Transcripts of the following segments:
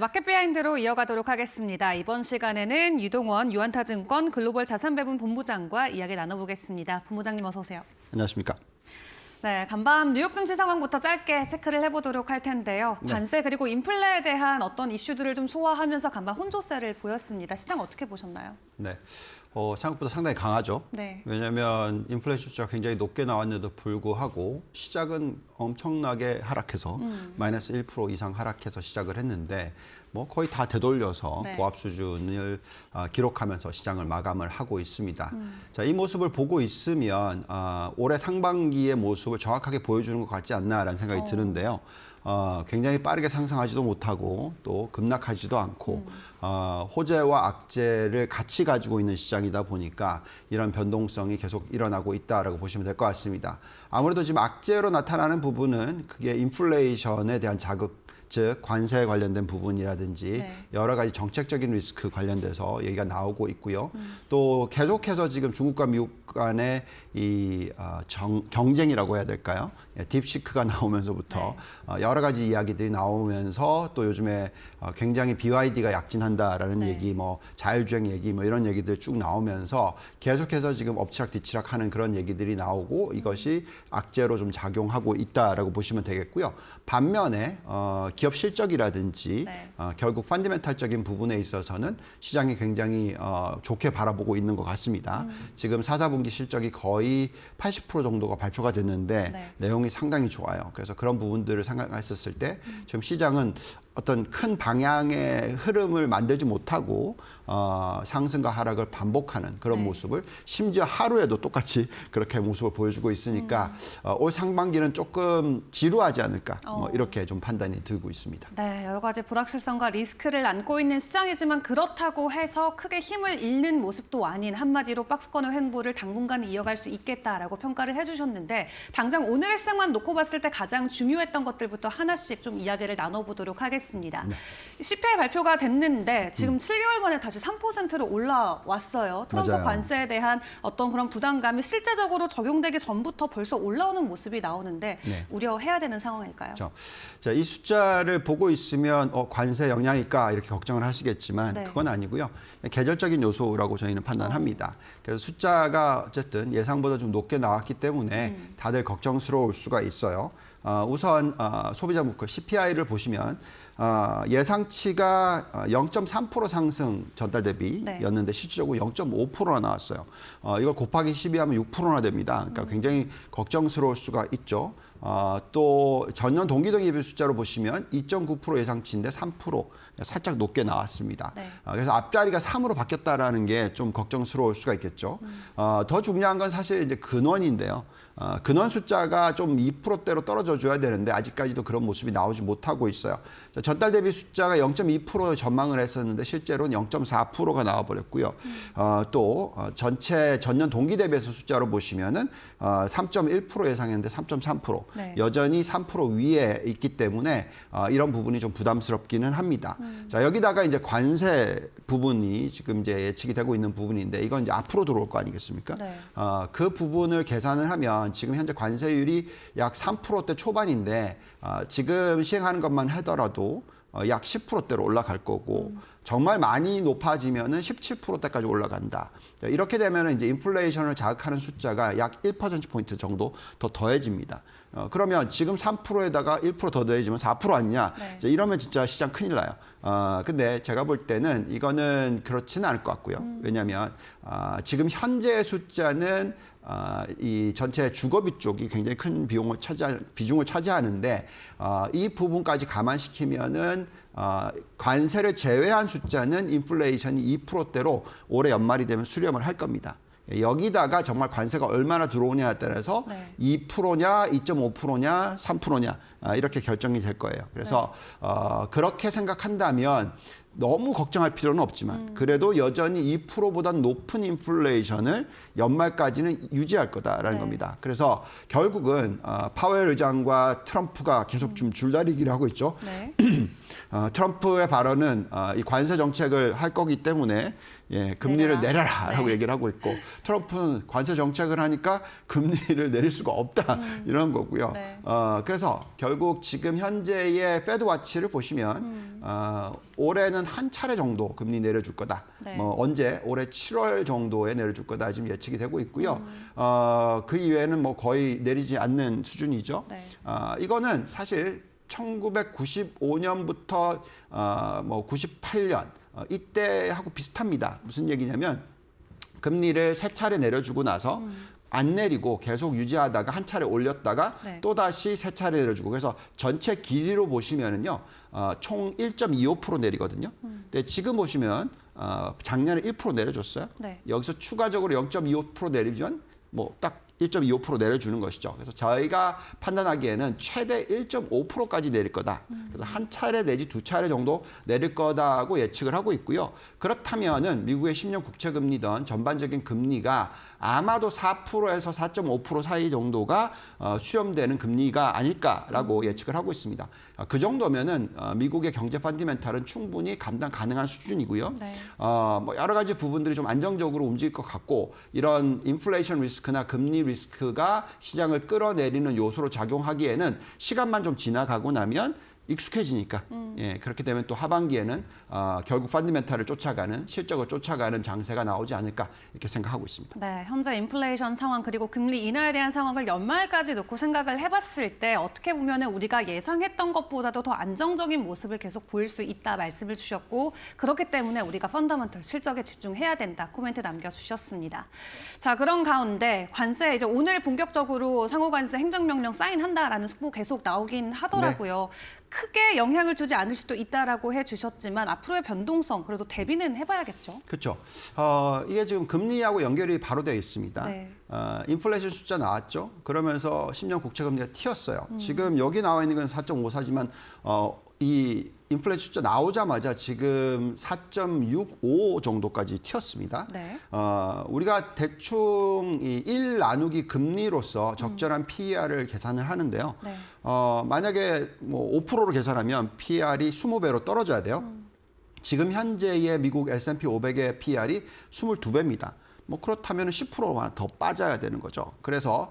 마켓 비하인드로 이어가도록 하겠습니다. 이번 시간에는 유동원 유한타증권 글로벌 자산배분 본부장과 이야기 나눠보겠습니다. 본부장님 어서 오세요. 안녕하십니까. 네, 간밤 뉴욕 증시 상황부터 짧게 체크를 해보도록 할 텐데요. 관세 그리고 인플레에 대한 어떤 이슈들을 좀 소화하면서 간밤 혼조세를 보였습니다. 시장 어떻게 보셨나요? 네, 생각보다 상당히 강하죠. 네. 왜냐하면 인플레이션 수치가 굉장히 높게 나왔는데도 불구하고 시작은 엄청나게 하락해서 마이너스 1% 이상 하락해서 시작을 했는데 뭐 거의 다 되돌려서 네. 보합 수준을 기록하면서 시장을 마감을 하고 있습니다. 자, 이 모습을 보고 있으면 올해 상반기의 모습을 정확하게 보여주는 것 같지 않나라는 생각이 드는데요. 굉장히 빠르게 상승하지도 못하고 또 급락하지도 않고 호재와 악재를 같이 가지고 있는 시장이다 보니까 이런 변동성이 계속 일어나고 있다라고 보시면 될 것 같습니다. 아무래도 지금 악재로 나타나는 부분은 그게 인플레이션에 대한 자극, 즉 관세에 관련된 부분이라든지 네. 여러 가지 정책적인 리스크 관련돼서 얘기가 나오고 있고요. 또 계속해서 지금 중국과 미국 간의 이 경쟁이라고 해야 될까요? 딥시크가 나오면서부터 여러 가지 이야기들이 나오면서 또 요즘에 굉장히 BYD가 약진한다라는 얘기, 뭐 자율주행 얘기, 뭐 이런 얘기들 쭉 나오면서 계속해서 지금 엎치락뒤치락하는 그런 얘기들이 나오고 이것이 악재로 좀 작용하고 있다라고 보시면 되겠고요. 반면에 기업 실적이라든지 결국 펀디멘탈적인 부분에 있어서는 시장이 굉장히 좋게 바라보고 있는 것 같습니다. 지금 4분기 실적이 거의 80% 정도가 발표가 됐는데 내용이 상당히 좋아요. 그래서 그런 부분들을 생각했었을 때 지금 시장은 어떤 큰 방향의 흐름을 만들지 못하고 상승과 하락을 반복하는 그런 모습을 심지어 하루에도 똑같이 그렇게 모습을 보여주고 있으니까 올 상반기는 조금 지루하지 않을까 뭐 이렇게 좀 판단이 들고 있습니다. 네, 여러 가지 불확실성과 리스크를 안고 있는 시장이지만 그렇다고 해서 크게 힘을 잃는 모습도 아닌 한마디로 박스권의 횡보를 당분간 이어갈 수 있겠다라고 평가를 해주셨는데 당장 오늘의 시장만 놓고 봤을 때 가장 중요했던 것들부터 하나씩 좀 이야기를 나눠보도록 하겠습니다. CPI 발표가 됐는데 지금 7개월 만에 다시 3%로 올라왔어요. 트럼프 맞아요. 관세에 대한 어떤 그런 부담감이 실제적으로 적용되기 전부터 벌써 올라오는 모습이 나오는데 우려해야 되는 상황일까요? 자, 이 숫자를 보고 있으면 관세 영향일까 이렇게 걱정을 하시겠지만 그건 아니고요. 계절적인 요소라고 저희는 판단합니다. 그래서 숫자가 어쨌든 예상보다 좀 높게 나왔기 때문에 다들 걱정스러울 수가 있어요. 우선 소비자 물가 CPI를 보시면 예상치가 0.3% 상승 전달 대비였는데 실질적으로 0.5%나 나왔어요. 이걸 곱하기 12하면 6%나 됩니다. 그러니까 굉장히 걱정스러울 수가 있죠. 또 전년 동기 대비 숫자로 보시면 2.9% 예상치인데 3% 살짝 높게 나왔습니다. 그래서 앞자리가 3으로 바뀌었다라는 게 좀 걱정스러울 수가 있겠죠. 더 중요한 건 사실 이제 근원인데요. 근원 숫자가 좀 2%대로 떨어져 줘야 되는데 아직까지도 그런 모습이 나오지 못하고 있어요. 전달 대비 숫자가 0.2% 전망을 했었는데 실제로는 0.4%가 나와버렸고요. 또 전체 전년 동기 대비해서 숫자로 보시면은 3.1% 예상했는데 3.3%. 여전히 3% 위에 있기 때문에 이런 부분이 좀 부담스럽기는 합니다. 자, 여기다가 이제 관세 부분이 지금 이제 예측이 되고 있는 부분인데 이건 이제 앞으로 들어올 거 아니겠습니까? 그 부분을 계산을 하면 지금 현재 관세율이 약 3%대 초반인데 지금 시행하는 것만 하더라도 약 10%대로 올라갈 거고 정말 많이 높아지면은 17%대까지 올라간다. 이렇게 되면은 이제 인플레이션을 자극하는 숫자가 약 1%포인트 정도 더 더해집니다. 그러면 지금 3%에다가 1% 더 더해지면 4% 아니냐? 이러면 진짜 시장 큰일 나요. 근데 제가 볼 때는 이거는 그렇지는 않을 것 같고요. 왜냐하면 지금 현재 숫자는 이 전체 주거비 쪽이 굉장히 큰 비중을 차지하는데 이 부분까지 감안시키면은 관세를 제외한 숫자는 인플레이션이 2%대로 올해 연말이 되면 수렴을 할 겁니다. 여기다가 정말 관세가 얼마나 들어오냐에 따라서 2%냐, 2.5%냐, 3%냐 이렇게 결정이 될 거예요. 그래서 그렇게 생각한다면 너무 걱정할 필요는 없지만 그래도 여전히 2%보다 높은 인플레이션을 연말까지는 유지할 거다라는 겁니다. 그래서 결국은 파웰 의장과 트럼프가 계속 좀 줄다리기를 하고 있죠. 네. 트럼프의 발언은 이 관세 정책을 할 거기 때문에 금리를 내려라라고 얘기를 하고 있고 트럼프는 관세 정책을 하니까 금리를 내릴 수가 없다 이런 거고요. 그래서 결국 지금 현재의 페드 와치를 보시면 올해는 한 차례 정도 금리 내려줄 거다. 언제 올해 7월 정도에 내려줄 거다 지금 예측이 되고 있고요. 그 이외에는 뭐 거의 내리지 않는 수준이죠. 이거는 사실 1995년부터 뭐 98년 이때하고 비슷합니다. 무슨 얘기냐면 금리를 세 차례 내려주고 나서 안 내리고 계속 유지하다가 한 차례 올렸다가 또 다시 세 차례 내려주고 그래서 전체 길이로 보시면은요 총 1.25% 내리거든요. 근데 지금 보시면 작년에 1% 내려줬어요. 여기서 추가적으로 0.25% 내리면 뭐 딱 1.25% 내려주는 것이죠. 그래서 저희가 판단하기에는 최대 1.5%까지 내릴 거다. 그래서 한 차례 내지 두 차례 정도 내릴 거다고 예측을 하고 있고요. 그렇다면은 미국의 10년 국채금리든 전반적인 금리가 아마도 4%에서 4.5% 사이 정도가 수렴되는 금리가 아닐까라고 예측을 하고 있습니다. 그 정도면은 미국의 경제 펀디멘탈은 충분히 감당 가능한 수준이고요. 뭐 여러 가지 부분들이 좀 안정적으로 움직일 것 같고 이런 인플레이션 리스크나 금리 리스크가 시장을 끌어내리는 요소로 작용하기에는 시간만 좀 지나가고 나면 익숙해지니까 그렇게 되면 또 하반기에는 결국 펀디멘탈을 쫓아가는 실적을 쫓아가는 장세가 나오지 않을까 이렇게 생각하고 있습니다. 네, 현재 인플레이션 상황 그리고 금리 인하에 대한 상황을 연말까지 놓고 생각을 해봤을 때 어떻게 보면 우리가 예상했던 것보다도 더 안정적인 모습을 계속 보일 수 있다 말씀을 주셨고 그렇기 때문에 우리가 펀더멘털 실적에 집중해야 된다 코멘트 남겨주셨습니다. 자, 그런 가운데 관세 이제 오늘 본격적으로 상호관세 행정명령 사인한다라는 속보 계속 나오긴 하더라고요. 크게 영향을 주지 않을 수도 있다라고 해주셨지만 앞으로의 변동성 그래도 대비는 해봐야겠죠. 그렇죠. 이게 지금 금리하고 연결이 바로 되어 있습니다. 인플레이션 숫자 나왔죠. 그러면서 10년 국채 금리가 튀었어요. 지금 여기 나와 있는 건 4.54지만 이 인플레이션 숫자 나오자마자 지금 4.65 정도까지 튀었습니다. 우리가 대충 이 1 나누기 금리로서 적절한 PER을 계산을 하는데요. 만약에 뭐 5%로 계산하면 PER이 20배로 떨어져야 돼요. 지금 현재의 미국 S&P 500의 PER이 22배입니다. 뭐 그렇다면 10%만 더 빠져야 되는 거죠. 그래서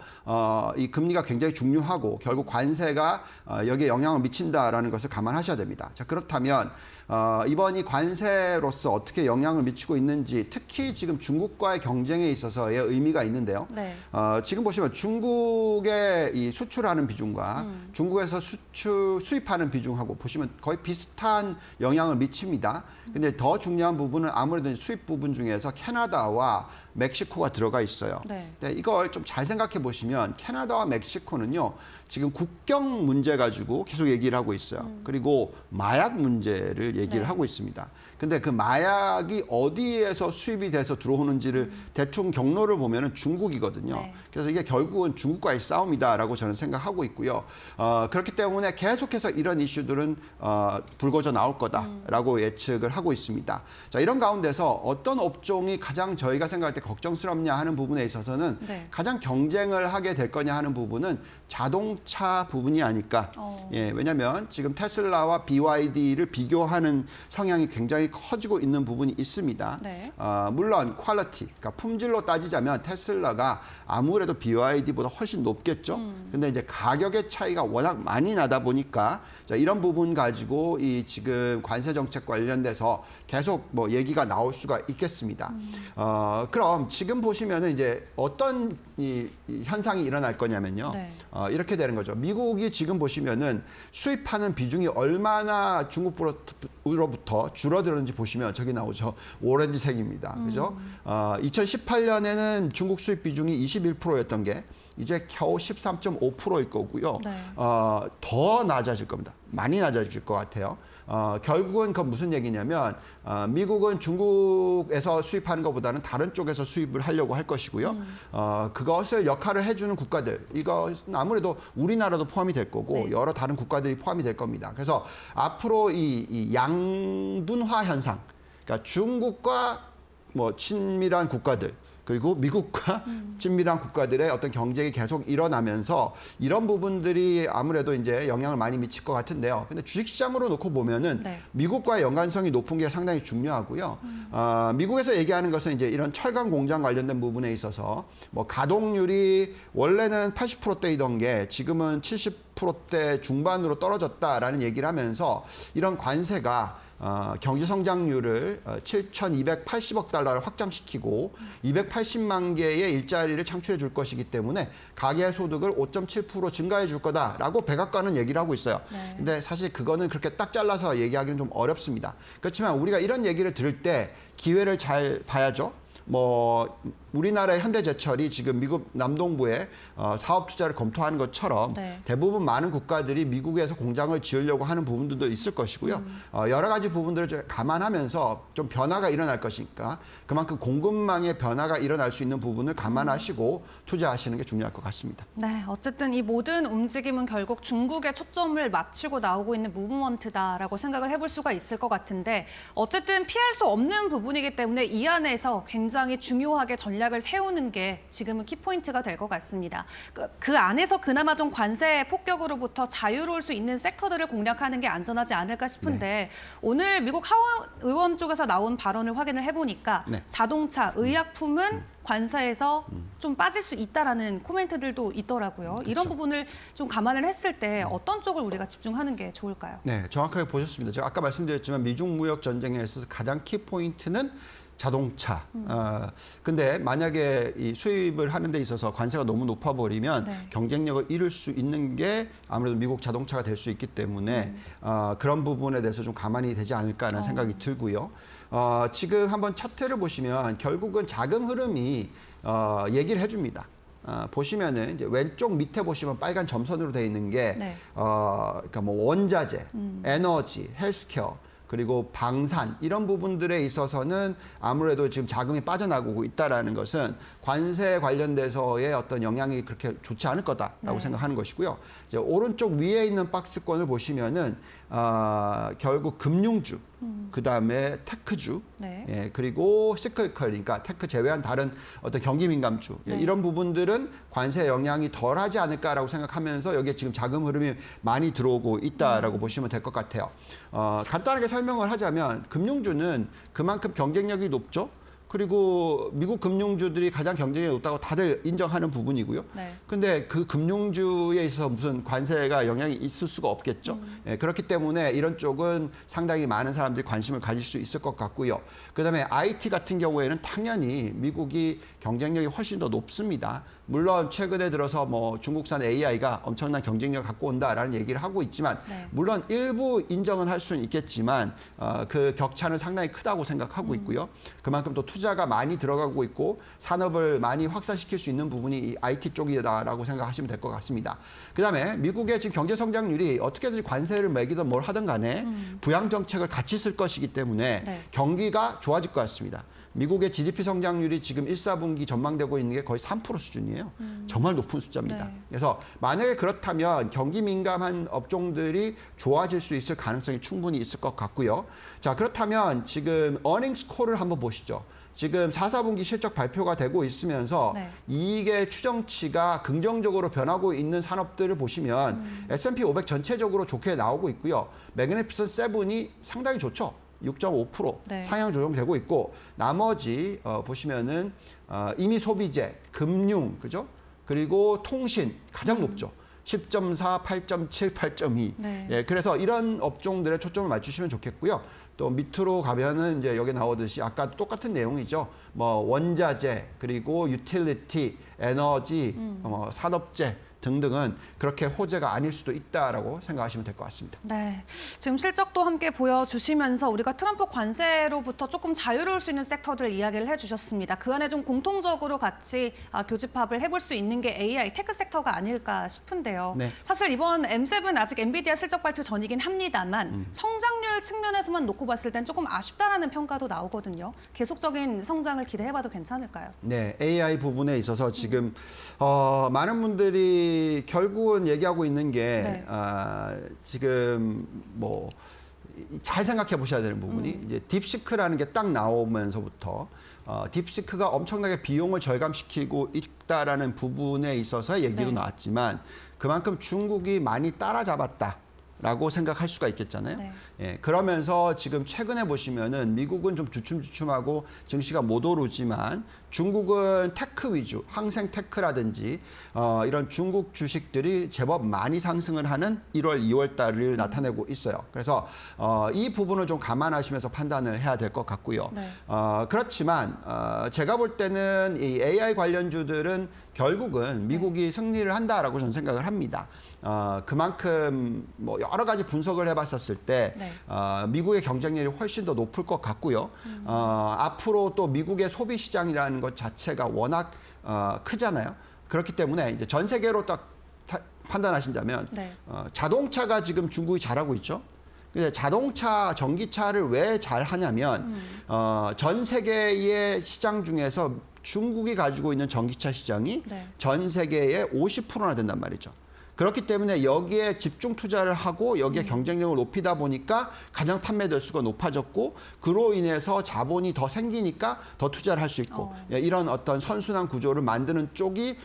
이 금리가 굉장히 중요하고 결국 관세가 여기에 영향을 미친다라는 것을 감안하셔야 됩니다. 자, 그렇다면 이번 이 관세로서 어떻게 영향을 미치고 있는지 특히 지금 중국과의 경쟁에 있어서의 의미가 있는데요. 지금 보시면 중국의 이 수출하는 비중과 중국에서 수입하는 비중하고 보시면 거의 비슷한 영향을 미칩니다. 근데 더 중요한 부분은 아무래도 수입 부분 중에서 캐나다와 멕시코가 들어가 있어요. 근데 이걸 좀 잘 생각해 보시면 캐나다와 멕시코는요. 지금 국경 문제 가지고 계속 얘기를 하고 있어요. 그리고 마약 문제를 얘기를 하고 있습니다. 근데 그 마약이 어디에서 수입이 돼서 들어오는지를 대충 경로를 보면은 중국이거든요. 그래서 이게 결국은 중국과의 싸움이다라고 저는 생각하고 있고요. 그렇기 때문에 계속해서 이런 이슈들은 불거져 나올 거다라고 예측을 하고 있습니다. 자, 이런 가운데서 어떤 업종이 가장 저희가 생각할 때 걱정스럽냐 하는 부분에 있어서는 가장 경쟁을 하게 될 거냐 하는 부분은 자동차 부분이 아닐까. 왜냐하면 지금 테슬라와 BYD를 비교하는 성향이 굉장히 커지고 있는 부분이 있습니다. 물론 퀄리티, 그러니까 품질로 따지자면 테슬라가 아무래도 BYD보다 훨씬 높겠죠. 근데 이제 가격의 차이가 워낙 많이 나다 보니까 자, 이런 부분 가지고 이 지금 관세 정책 관련돼서 계속 뭐 얘기가 나올 수가 있겠습니다. 그럼 지금 보시면은 이제 어떤 이 현상이 일어날 거냐면요. 이렇게 되는 거죠. 미국이 지금 보시면은 수입하는 비중이 얼마나 중국으로부터 줄어들었는지 보시면 저기 나오죠. 오렌지색입니다. 그죠? 2018년에는 중국 수입 비중이 21%였던 게 이제 겨우 13.5%일 거고요. 더 낮아질 겁니다. 많이 낮아질 것 같아요. 결국은 그 무슨 얘기냐면 미국은 중국에서 수입하는 것보다는 다른 쪽에서 수입을 하려고 할 것이고요. 그것을 역할을 해주는 국가들, 이것은 아무래도 우리나라도 포함이 될 거고 네. 여러 다른 국가들이 포함이 될 겁니다. 그래서 앞으로 이 양분화 현상, 그러니까 중국과 뭐 친밀한 국가들, 그리고 미국과 친밀한 국가들의 어떤 경쟁이 계속 일어나면서 이런 부분들이 아무래도 이제 영향을 많이 미칠 것 같은데요. 근데 주식시장으로 놓고 보면은 네. 미국과의 연관성이 높은 게 상당히 중요하고요. 미국에서 얘기하는 것은 이제 이런 철강 공장 관련된 부분에 있어서 뭐 가동률이 원래는 80%대이던 게 지금은 70%대 중반으로 떨어졌다라는 얘기를 하면서 이런 관세가 경제 성장률을 7,280억 달러를 확장시키고 280만 개의 일자리를 창출해 줄 것이기 때문에 가계 소득을 5.7% 증가해 줄 거다라고 백악관은 얘기를 하고 있어요. 네. 근데 사실 그거는 그렇게 딱 잘라서 얘기하기는 좀 어렵습니다. 그렇지만 우리가 이런 얘기를 들을 때 기회를 잘 봐야죠. 뭐 우리나라의 현대제철이 지금 미국 남동부에 사업 투자를 검토하는 것처럼 네. 대부분 많은 국가들이 미국에서 공장을 지으려고 하는 부분들도 있을 것이고요. 여러 가지 부분들을 좀 감안하면서 좀 변화가 일어날 것이니까 그만큼 공급망의 변화가 일어날 수 있는 부분을 감안하시고 투자하시는 게 중요할 것 같습니다. 네, 어쨌든 이 모든 움직임은 결국 중국에 초점을 맞추고 나오고 있는 무브먼트다라고 생각을 해볼 수가 있을 것 같은데 어쨌든 피할 수 없는 부분이기 때문에 이 안에서 굉장히 중요하게 전략을 세우는 게 지금은 키포인트가 될 것 같습니다. 그 안에서 그나마 좀 관세 폭격으로부터 자유로울 수 있는 섹터들을 공략하는 게 안전하지 않을까 싶은데 오늘 미국 하원 의원 쪽에서 나온 발언을 확인을 해보니까 네. 자동차, 의약품은 관세에서 좀 빠질 수 있다라는 코멘트들도 있더라고요. 그렇죠. 이런 부분을 좀 감안을 했을 때 어떤 쪽을 우리가 집중하는 게 좋을까요? 네, 정확하게 보셨습니다. 제가 아까 말씀드렸지만 미중 무역 전쟁에 있어서 가장 키포인트는 자동차. 근데 만약에 이 수입을 하는 데 있어서 관세가 너무 높아 버리면 네. 경쟁력을 잃을 수 있는 게 아무래도 미국 자동차가 될 수 있기 때문에 그런 부분에 대해서 좀 가만히 되지 않을까라는 생각이 들고요. 지금 한번 차트를 보시면 결국은 자금 흐름이 얘기를 해줍니다. 보시면은 이제 왼쪽 밑에 보시면 빨간 점선으로 되어 있는 게 네. 그러니까 뭐 원자재, 에너지, 헬스케어 그리고 방산 이런 부분들에 있어서는 아무래도 지금 자금이 빠져나가고 있다라는 것은 관세 관련돼서의 어떤 영향이 그렇게 좋지 않을 거다라고 네. 생각하는 것이고요. 이제 오른쪽 위에 있는 박스권을 보시면은 결국 금융주, 그 다음에 테크주, 네. 예, 그리고 시클컬, 그러니까 테크 제외한 다른 어떤 경기 민감주 예, 네. 이런 부분들은 관세 영향이 덜하지 않을까라고 생각하면서 여기에 지금 자금 흐름이 많이 들어오고 있다라고 보시면 될 것 같아요. 간단하게 설명을 하자면 금융주는 그만큼 경쟁력이 높죠. 그리고 미국 금융주들이 가장 경쟁력이 높다고 다들 인정하는 부분이고요. 네. 근데 그 금융주에 있어서 무슨 관세가 영향이 있을 수가 없겠죠. 예, 그렇기 때문에 이런 쪽은 상당히 많은 사람들이 관심을 가질 수 있을 것 같고요. 그다음에 IT 같은 경우에는 당연히 미국이 경쟁력이 훨씬 더 높습니다. 물론 최근에 들어서 뭐 중국산 AI가 엄청난 경쟁력을 갖고 온다라는 얘기를 하고 있지만 네. 물론 일부 인정은 할 수는 있겠지만 그 격차는 상당히 크다고 생각하고 있고요. 그만큼 또 투자가 많이 들어가고 있고 산업을 많이 확산시킬 수 있는 부분이 이 IT 쪽이다라고 생각하시면 될 것 같습니다. 그다음에 미국의 지금 경제 성장률이 어떻게든 관세를 매기든 뭘 하든 간에 부양 정책을 같이 쓸 것이기 때문에 네. 경기가 좋아질 것 같습니다. 미국의 GDP 성장률이 지금 1, 4분기 전망되고 있는 게 거의 3% 수준이에요. 정말 높은 숫자입니다. 네. 그래서 만약에 그렇다면 경기 민감한 업종들이 좋아질 수 있을 가능성이 충분히 있을 것 같고요. 자, 그렇다면 지금 어닝스 콜을 한번 보시죠. 지금 4, 4분기 실적 발표가 되고 있으면서 네. 이익의 추정치가 긍정적으로 변하고 있는 산업들을 보시면 S&P 500 전체적으로 좋게 나오고 있고요. 매그니피선트 7이 상당히 좋죠. 6.5% 네. 상향 조정되고 있고 나머지 보시면은 이미 소비재, 금융, 그죠? 그리고 통신 가장 높죠. 10.4, 8.7, 8.2. 네. 예, 그래서 이런 업종들에 초점을 맞추시면 좋겠고요. 또 밑으로 가면은 이제 여기 나오듯이 아까 똑같은 내용이죠. 뭐 원자재 그리고 유틸리티, 에너지, 산업재 등등은 그렇게 호재가 아닐 수도 있다라고 생각하시면 될 것 같습니다. 네, 지금 실적도 함께 보여주시면서 우리가 트럼프 관세로부터 조금 자유로울 수 있는 섹터들 이야기를 해주셨습니다. 그 안에 좀 공통적으로 같이 교집합을 해볼 수 있는 게 AI 테크 섹터가 아닐까 싶은데요. 네. 사실 이번 M7 아직 엔비디아 실적 발표 전이긴 합니다만 성장률 측면에서만 놓고 봤을 땐 조금 아쉽다라는 평가도 나오거든요. 계속적인 성장을 기대해봐도 괜찮을까요? 네, AI 부분에 있어서 지금 많은 분들이 결국은 얘기하고 있는 게 네. 지금 뭐 잘 생각해 보셔야 되는 부분이 이제 딥시크라는 게 딱 나오면서부터 딥시크가 엄청나게 비용을 절감시키고 있다라는 부분에 있어서 얘기도 네. 나왔지만 그만큼 중국이 많이 따라잡았다라고 생각할 수가 있겠잖아요. 네. 예, 그러면서 지금 최근에 보시면은 미국은 좀 주춤주춤하고 증시가 못 오르지만 중국은 테크 위주, 항생 테크라든지 이런 중국 주식들이 제법 많이 상승을 하는 1월, 2월 달을 나타내고 있어요. 그래서 이 부분을 좀 감안하시면서 판단을 해야 될 것 같고요. 네. 그렇지만 제가 볼 때는 이 AI 관련주들은 결국은 미국이 승리를 한다라고 저는 생각을 합니다. 그만큼 뭐 여러 가지 분석을 해봤었을 때 네. 미국의 경쟁력이 훨씬 더 높을 것 같고요. 앞으로 또 미국의 소비 시장이라는 것 자체가 워낙 크잖아요. 그렇기 때문에 이제 전 세계로 딱 판단하신다면 네. 자동차가 지금 중국이 잘하고 있죠. 근데 자동차, 전기차를 왜 잘하냐면 전 세계의 시장 중에서 중국이 가지고 있는 전기차 시장이 네. 전 세계의 50%나 된단 말이죠. 그렇기 때문에 여기에 집중 투자를 하고 여기에 경쟁력을 높이다 보니까 가장 판매대 수가 높아졌고 그로 인해서 자본이 더 생기니까 더 투자를 할 수 있고 예, 이런 어떤 선순환 구조를 만드는 쪽이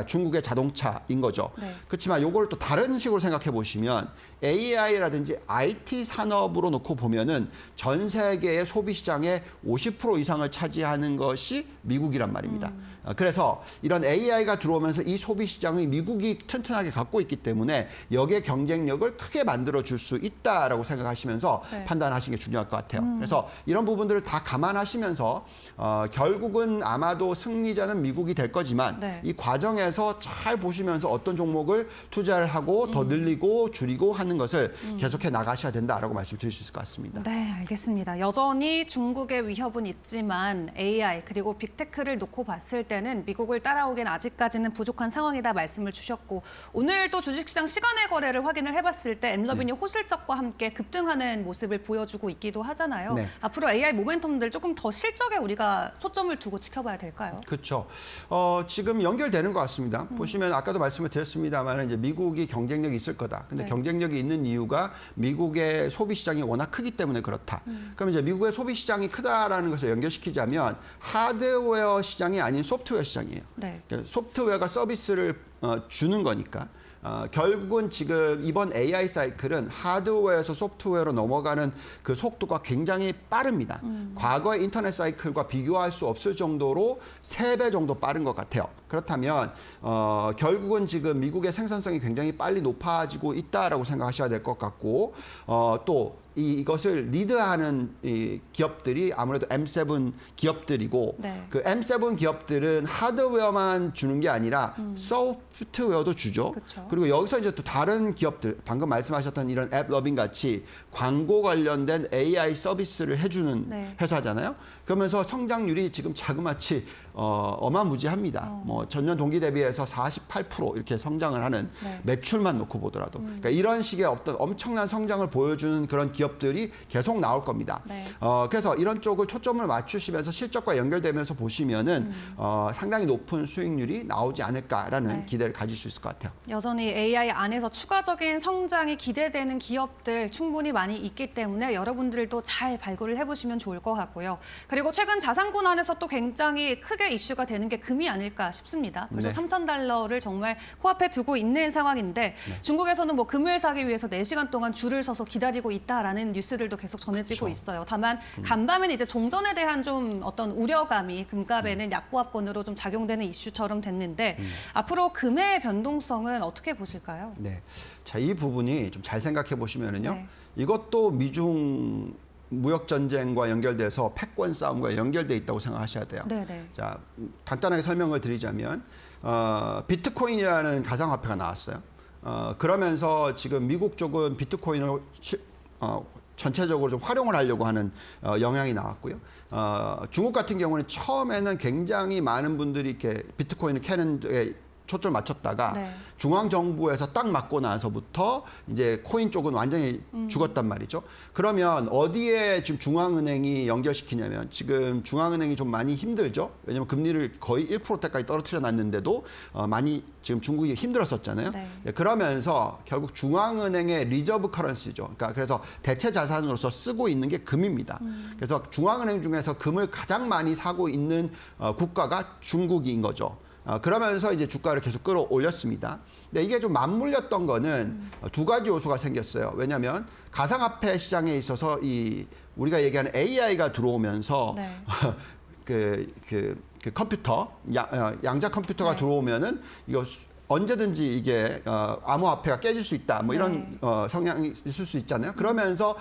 중국의 자동차인 거죠. 네. 그렇지만 요걸 또 다른 식으로 생각해 보시면 AI라든지 IT 산업으로 놓고 보면은 전 세계의 소비 시장의 50% 이상을 차지하는 것이 미국이란 말입니다. 그래서 이런 AI가 들어오면서 이 소비 시장을 미국이 튼튼하게 갖고 있기 때문에 여기에 경쟁력을 크게 만들어 줄 수 있다라고 생각하시면서 네. 판단하시는 게 중요할 것 같아요. 그래서 이런 부분들을 다 감안하시면서 결국은 아마도 승리자는 미국이 될 거지만 네. 이 과정에서 잘 보시면서 어떤 종목을 투자를 하고 더 늘리고 줄이고 하는 것을 계속해 나가셔야 된다라고 말씀드릴 수 있을 것 같습니다. 네, 알겠습니다. 여전히 중국의 위협은 있지만 AI 그리고 빅테크를 놓고 봤을 때는 미국을 따라오긴 아직까지는 부족한 상황이다 말씀을 주셨고 오늘 또 주식시장 시간의 거래를 확인을 해봤을 때 엔러빈이 호실적과 함께 급등하는 모습을 보여주고 있기도 하잖아요. 네. 앞으로 AI 모멘텀들 조금 더 실적에 우리가 초점을 두고 지켜봐야 될까요? 그렇죠. 지금 연결되는 것 같습니다. 보시면 아까도 말씀을 드렸습니다만 이제 미국이 경쟁력이 있을 거다. 근데 네. 경쟁력이 있는 이유가 미국의 소비 시장이 워낙 크기 때문에 그렇다. 그럼 이제 미국의 소비 시장이 크다라는 것을 연결시키자면 하드웨어 시장이 아닌 소프트웨어 시장이에요. 네. 그러니까 소프트웨어가 서비스를 주는 거니까. 결국은 지금 이번 AI 사이클은 하드웨어에서 소프트웨어로 넘어가는 그 속도가 굉장히 빠릅니다. 과거의 인터넷 사이클과 비교할 수 없을 정도로 3배 정도 빠른 것 같아요. 그렇다면 결국은 지금 미국의 생산성이 굉장히 빨리 높아지고 있다라고 생각하셔야 될 것 같고 또 이것을 리드하는 이 기업들이 아무래도 M7 기업들이고 네. 그 M7 기업들은 하드웨어만 주는 게 아니라 소프트웨어도 주죠. 그쵸. 그리고 여기서 이제 또 다른 기업들 방금 말씀하셨던 이런 앱러빙 같이 광고 관련된 AI 서비스를 해주는 네. 회사잖아요. 그러면서 성장률이 지금 자그마치 어마무지합니다. 뭐 전년 동기 대비해서 48% 이렇게 성장을 하는 네. 매출만 놓고 보더라도 그러니까 이런 식의 어떤 엄청난 성장을 보여주는 그런 기업들이 계속 나올 겁니다. 네. 그래서 이런 쪽을 초점을 맞추시면서 실적과 연결되면서 보시면은 상당히 높은 수익률이 나오지 않을까라는 네. 기대를 가질 수 있을 것 같아요. 여전히 AI 안에서 추가적인 성장이 기대되는 기업들 충분히 많이 있기 때문에 여러분들도 잘 발굴을 해보시면 좋을 것 같고요. 그리고 최근 자산군 안에서 또 굉장히 크게 이슈가 되는 게 금이 아닐까 싶습니다. 그래서 네. 3,000달러를 정말 코앞에 두고 있는 상황인데 중국에서는 뭐 금을 사기 위해서 4시간 동안 줄을 서서 기다리고 있다라는 뉴스들도 계속 전해지고 그렇죠. 있어요. 다만 간밤엔 이제 종전에 대한 좀 어떤 우려감이 금값에는 약보합권으로 좀 작용되는 이슈처럼 됐는데 앞으로 금의 변동성은 어떻게 보실까요? 네. 자, 이 부분이 좀 잘 생각해 보시면은요. 네. 이것도 미중 무역 전쟁과 연결돼서 패권 싸움과 연결돼 있다고 생각하셔야 돼요. 네네. 자, 간단하게 설명을 드리자면 비트코인이라는 가상화폐가 나왔어요. 그러면서 지금 미국 쪽은 비트코인을 전체적으로 좀 활용을 하려고 하는 영향이 나왔고요. 중국 같은 경우는 처음에는 굉장히 많은 분들이 이렇게 비트코인을 캐는 데 초점을 맞췄다가 네. 중앙 정부에서 딱 맞고 나서부터 이제 코인 쪽은 완전히 죽었단 말이죠. 그러면 어디에 지금 중앙은행이 연결시키냐면 지금 중앙은행이 좀 많이 힘들죠. 왜냐하면 금리를 거의 1%대까지 떨어뜨려 놨는데도 많이 지금 중국이 힘들었었잖아요. 네. 네, 그러면서 결국 중앙은행의 리저브 커런시죠. 그러니까 그래서 대체 자산으로서 쓰고 있는 게 금입니다. 그래서 중앙은행 중에서 금을 가장 많이 사고 있는 국가가 중국인 거죠. 그러면서 이제 주가를 계속 끌어올렸습니다. 근데 이게 좀 맞물렸던 거는 두 가지 요소가 생겼어요. 왜냐하면 가상화폐 시장에 있어서 우리가 얘기하는 AI가 들어오면서 네. 그 컴퓨터 양자 컴퓨터가 네. 들어오면은 이거 언제든지 이게 암호화폐가 깨질 수 있다. 뭐 이런 성향이 있을 수 있잖아요. 그러면서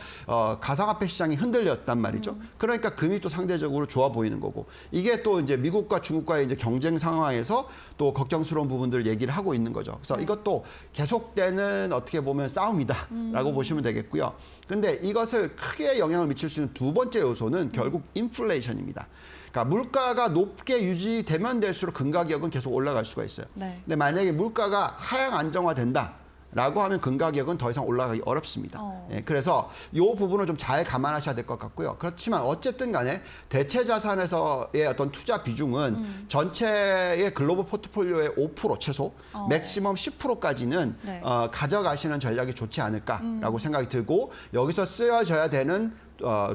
가상화폐 시장이 흔들렸단 말이죠. 그러니까 금이 또 상대적으로 좋아 보이는 거고 이게 또 이제 미국과 중국과의 이제 경쟁 상황에서 또 걱정스러운 부분들을 얘기를 하고 있는 거죠. 그래서 이것도 계속되는 어떻게 보면 싸움이다라고 보시면 되겠고요. 근데 이것을 크게 영향을 미칠 수 있는 두 번째 요소는 결국 인플레이션입니다. 그러니까 물가가 높게 유지되면 될수록 금 가격은 계속 올라갈 수가 있어요. 네. 근데 만약에 물가가 하향 안정화된다라고 하면 금 가격은 더 이상 올라가기 어렵습니다. 예, 그래서 이 부분을 좀 잘 감안하셔야 될 것 같고요. 그렇지만 어쨌든 간에 대체 자산에서의 어떤 투자 비중은 전체의 글로벌 포트폴리오의 5% 최소, 맥시멈 10%까지는 네. 가져가시는 전략이 좋지 않을까라고 생각이 들고 여기서 쓰여져야 되는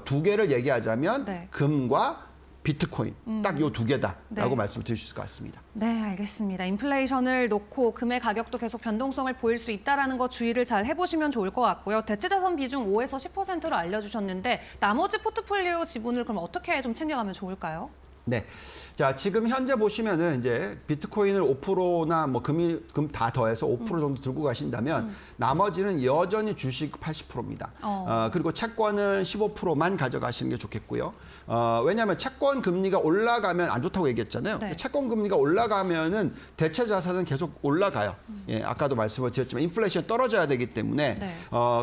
두 개를 얘기하자면 네. 금과 비트코인 딱 요 두 개다라고 네. 말씀을 드릴 수 있을 것 같습니다. 네, 알겠습니다. 인플레이션을 놓고 금의 가격도 계속 변동성을 보일 수 있다는 거 주의를 잘 해보시면 좋을 것 같고요. 대체자산 비중 5에서 10%로 알려주셨는데 나머지 포트폴리오 지분을 그럼 어떻게 좀 챙겨가면 좋을까요? 네. 자, 지금 현재 보시면은 이제 비트코인을 5%나 뭐 금 다 더해서 5% 정도 들고 가신다면 나머지는 여전히 주식 80%입니다. 그리고 채권은 15%만 가져가시는 게 좋겠고요. 왜냐하면 채권 금리가 올라가면 안 좋다고 얘기했잖아요. 네. 채권 금리가 올라가면은 대체 자산은 계속 올라가요. 예, 아까도 말씀을 드렸지만 인플레이션이 떨어져야 되기 때문에 네.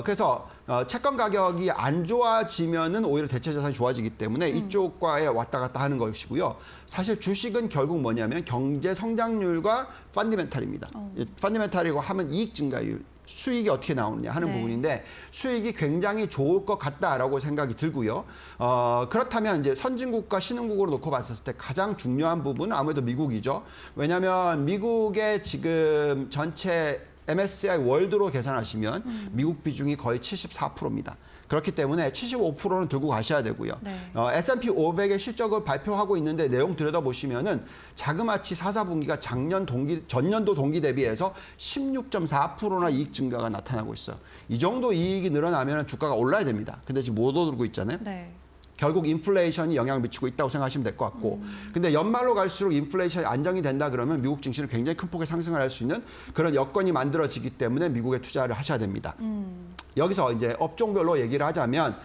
그래서 채권 가격이 안 좋아지면은 오히려 대체 자산이 좋아지기 때문에 이쪽과에 왔다 갔다 하는 것이고요. 사실 주식은 결국 뭐냐면 경제 성장률과 펀디멘탈입니다. 펀디멘탈이고 하면 이익 증가율. 수익이 어떻게 나오느냐 하는 네. 부분인데 수익이 굉장히 좋을 것 같다라고 생각이 들고요. 그렇다면 이제 선진국과 신흥국으로 놓고 봤을 때 가장 중요한 부분은 아무래도 미국이죠. 왜냐하면 미국의 지금 전체 MSCI 월드로 계산하시면 미국 비중이 거의 74%입니다. 그렇기 때문에 75%는 들고 가셔야 되고요. 네. S&P 500의 실적을 발표하고 있는데 내용 들여다보시면은 자그마치 4, 4분기가 전년도 동기 대비해서 16.4%나 이익 증가가 나타나고 있어요. 이 정도 이익이 늘어나면 주가가 올라야 됩니다. 근데 지금 못 오르고 있잖아요. 네. 결국 인플레이션이 영향을 미치고 있다고 생각하시면 될 것 같고 근데 연말로 갈수록 인플레이션이 안정이 된다 그러면 미국 증시는 굉장히 큰 폭의 상승을 할 수 있는 그런 여건이 만들어지기 때문에 미국에 투자를 하셔야 됩니다. 여기서 이제 업종별로 얘기를 하자면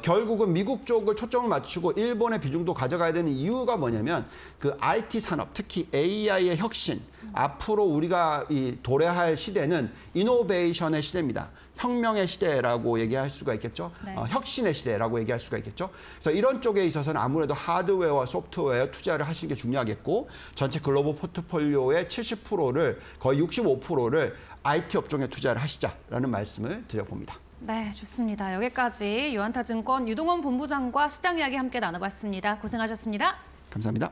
결국은 미국 쪽을 초점을 맞추고 일본의 비중도 가져가야 되는 이유가 뭐냐면 그 IT 산업 특히 AI의 혁신 앞으로 우리가 도래할 시대는 이노베이션의 시대입니다. 혁명의 시대라고 얘기할 수가 있겠죠. 네. 혁신의 시대라고 얘기할 수가 있겠죠. 그래서 이런 쪽에 있어서는 아무래도 하드웨어와 소프트웨어 투자를 하시는 게 중요하겠고 전체 글로벌 포트폴리오의 70%를 거의 65%를 IT 업종에 투자를 하시자라는 말씀을 드려봅니다. 네, 좋습니다. 여기까지 유한타증권 유동원 본부장과 시장 이야기 함께 나눠봤습니다. 고생하셨습니다. 감사합니다.